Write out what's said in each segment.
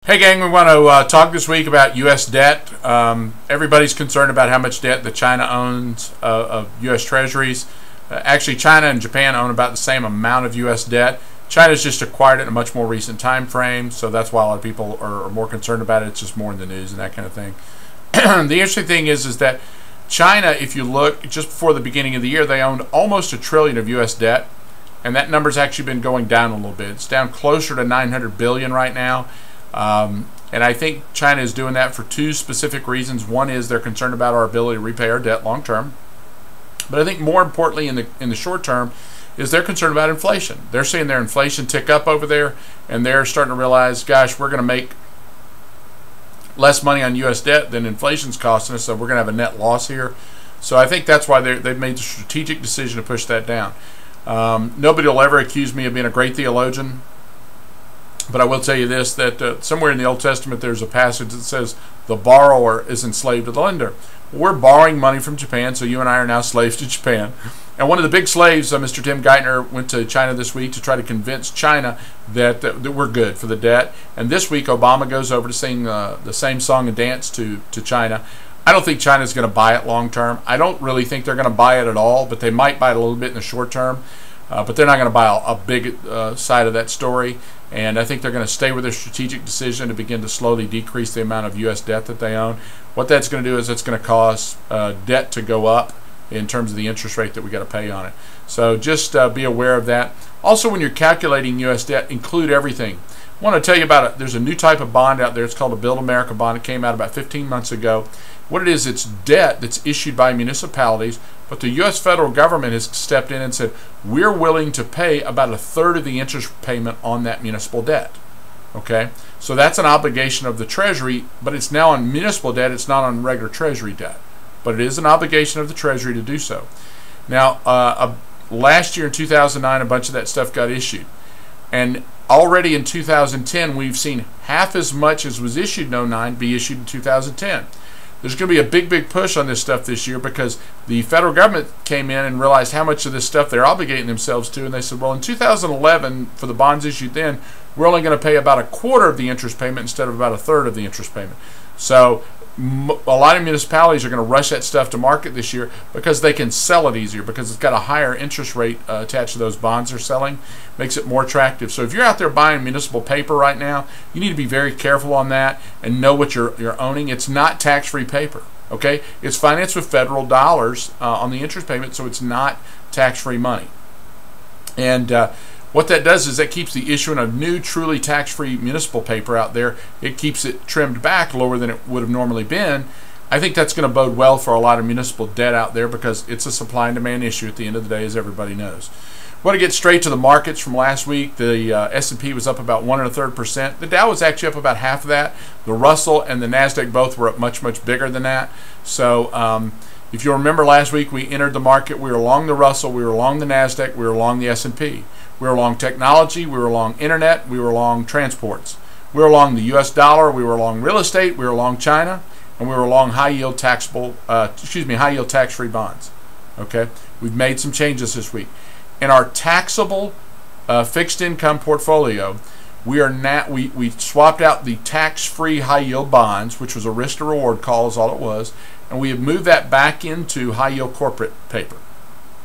Hey gang, we want to talk this week about U.S. debt. Everybody's concerned about how much debt that China owns of U.S. treasuries. Actually, China and Japan own about the same amount of U.S. debt. China's just acquired it in a much more recent time frame, so that's why a lot of people are more concerned about it. It's just more in the news and that kind of thing. The interesting thing is that China, if you look, just before the beginning of the year, they owned almost $1 trillion of U.S. debt, and that number's actually been going down a little bit. It's down closer to $900 billion right now. And I think China is doing that for two specific reasons. One is they're concerned about our ability to repay our debt long term. But I think more importantly in the short term is they're concerned about inflation. They're seeing their inflation tick up over there, and they're starting to realize, gosh, we're going to make less money on U.S. debt than inflation's costing us, so we're going to have a net loss here. So I think that's why they've made the strategic decision to push that down. Nobody will ever accuse me of being a great theologian. But I will tell you this, that somewhere in the Old Testament there's a passage that says the borrower is enslaved to the lender. We're borrowing money from Japan, so you and I are now slaves to Japan. And one of the big slaves, Mr. Tim Geithner, went to China this week to try to convince China that we're good for the debt. And this week Obama goes over to sing the same song and dance to China. I don't think China's going to buy it long term. I don't really think they're going to buy it at all, but they might buy it a little bit in the short term. But they're not going to buy a big side of that story. And I think they're going to stay with their strategic decision to begin to slowly decrease the amount of U.S. debt that they own. What that's going to do is it's going to cause debt to go up in terms of the interest rate that we got to pay on it. So just be aware of that. Also, when you're calculating U.S. debt, include everything. I want to tell you about it. There's a new type of bond out there. It's called a Build America bond. It came out about 15 months ago. What it is, it's debt that's issued by municipalities, but the U.S. federal government has stepped in and said, we're willing to pay about a third of the interest payment on that municipal debt. Okay? So that's an obligation of the Treasury, but it's now on municipal debt. It's not on regular Treasury debt. But it is an obligation of the Treasury to do so. Now, last year in 2009, a bunch of that stuff got issued. And already in 2010, we've seen half as much as was issued in 2009 be issued in 2010. There's going to be a big push on this stuff this year because the federal government came in and realized how much of this stuff they're obligating themselves to, and they said, well, in 2011, for the bonds issued then, we're only going to pay about a quarter of the interest payment instead of about a third of the interest payment. So a lot of municipalities are going to rush that stuff to market this year because they can sell it easier, because it's got a higher interest rate attached to those bonds they're selling. Makes it more attractive. So if you're out there buying municipal paper right now, you need to be very careful on that and know what you're owning. It's not tax-free paper. Okay, it's financed with federal dollars on the interest payment, so it's not tax-free money. And what that does is that keeps the issuing of new, truly tax-free municipal paper out there. It keeps it trimmed back lower than it would have normally been. I think that's going to bode well for a lot of municipal debt out there because it's a supply and demand issue at the end of the day, as everybody knows. I want to get straight to the markets from last week. The S&P was up about 1 1/3%. The Dow was actually up about half of that. The Russell and the NASDAQ both were up much bigger than that. So if you remember last week, we entered the market. We were along the Russell. We were along the NASDAQ. We were along the S&P. We were along technology. We were along internet. We were along transports. We were along the U.S. dollar. We were along real estate. We were along China. And we were along high-yield high-yield tax-free bonds. Okay? We've made some changes this week. In our taxable fixed income portfolio, we swapped out the tax-free high-yield bonds, which was a risk to reward call is all it was, and we have moved that back into high-yield corporate paper.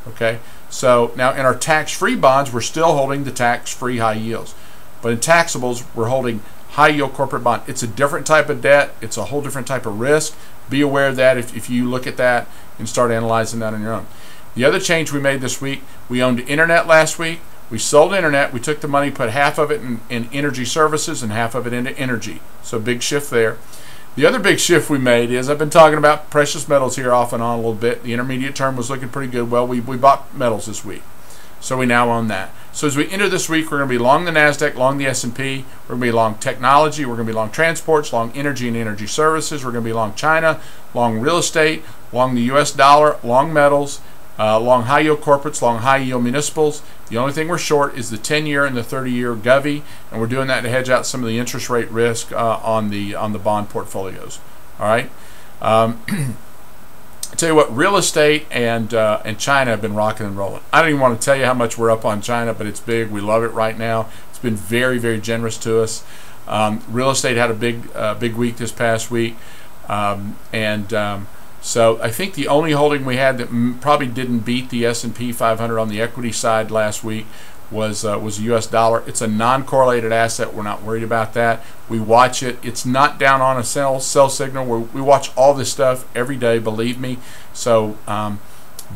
Okay? So now in our tax-free bonds, we're still holding the tax-free high yields. But in taxables, we're holding high-yield corporate bond. It's a different type of debt. It's a whole different type of risk. Be aware of that if you look at that and start analyzing that on your own. The other change we made this week, we owned internet last week. We sold internet. We took the money, put half of it in energy services and half of it into energy. So big shift there. The other big shift we made is, I've been talking about precious metals here off and on a little bit. The intermediate term was looking pretty good. Well, we bought metals this week. So we now own that. So as we enter this week, we're going to be long the NASDAQ, long the S&P. We're going to be long technology. We're going to be long transports, long energy and energy services. We're going to be long China, long real estate, long the U.S. dollar, long metals, long high-yield corporates, long high-yield municipals. The only thing we're short is the 10-year and the 30-year Govy, and we're doing that to hedge out some of the interest rate risk on the bond portfolios. All right. I tell you what, real estate and China have been rocking and rolling. I don't even want to tell you how much we're up on China, but it's big. We love it right now. It's been very, very generous to us. Real estate had a big week this past week, so I think the only holding we had that probably didn't beat the S&P 500 on the equity side last week was the U.S. dollar. It's a non-correlated asset. We're not worried about that. We watch it. It's not down on a sell signal. We watch all this stuff every day, believe me. So,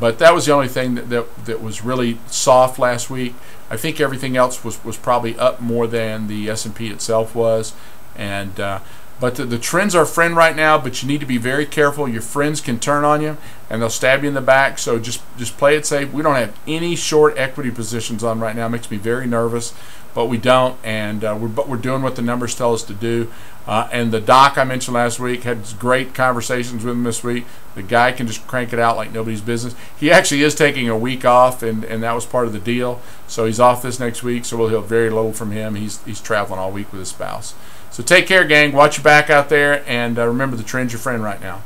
but that was the only thing that was really soft last week. I think everything else was probably up more than the S&P itself was, and but the trends are friend right now, but you need to be very careful. Your friends can turn on you and they'll stab you in the back, so just play it safe. We don't have any short equity positions on right now. It makes me very nervous, but we don't, and we're doing what the numbers tell us to do. And the doc I mentioned last week had great conversations with him this week. The guy can just crank it out like nobody's business. He actually is taking a week off, and that was part of the deal. So he's off this next week, so we'll hear very little from him. He's traveling all week with his spouse. So take care, gang. Watch your back out there, and remember, the trend's your friend right now.